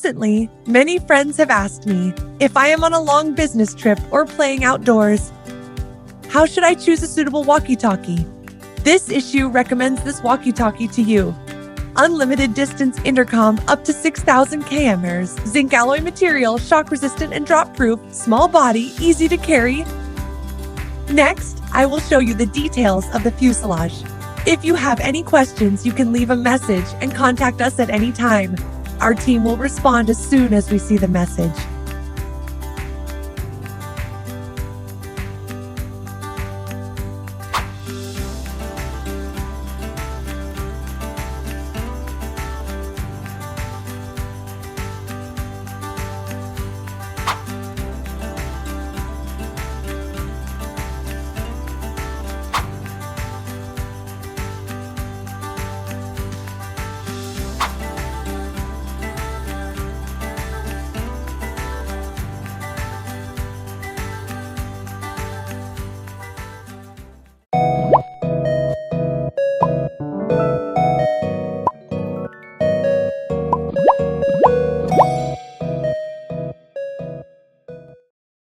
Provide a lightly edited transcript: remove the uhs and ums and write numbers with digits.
Recently, many friends have asked me if I am on a long business trip or playing outdoors, how should I choose a suitable walkie-talkie? This issue recommends this walkie-talkie to you. Unlimited distance intercom up to 6,000 kmh, zinc alloy material, shock resistant and drop proof, small body, easy to carry. Next, I will show you the details of the fuselage. If you have any questions, you can leave a message and contact us at any time. Our team will respond as soon as we see the message.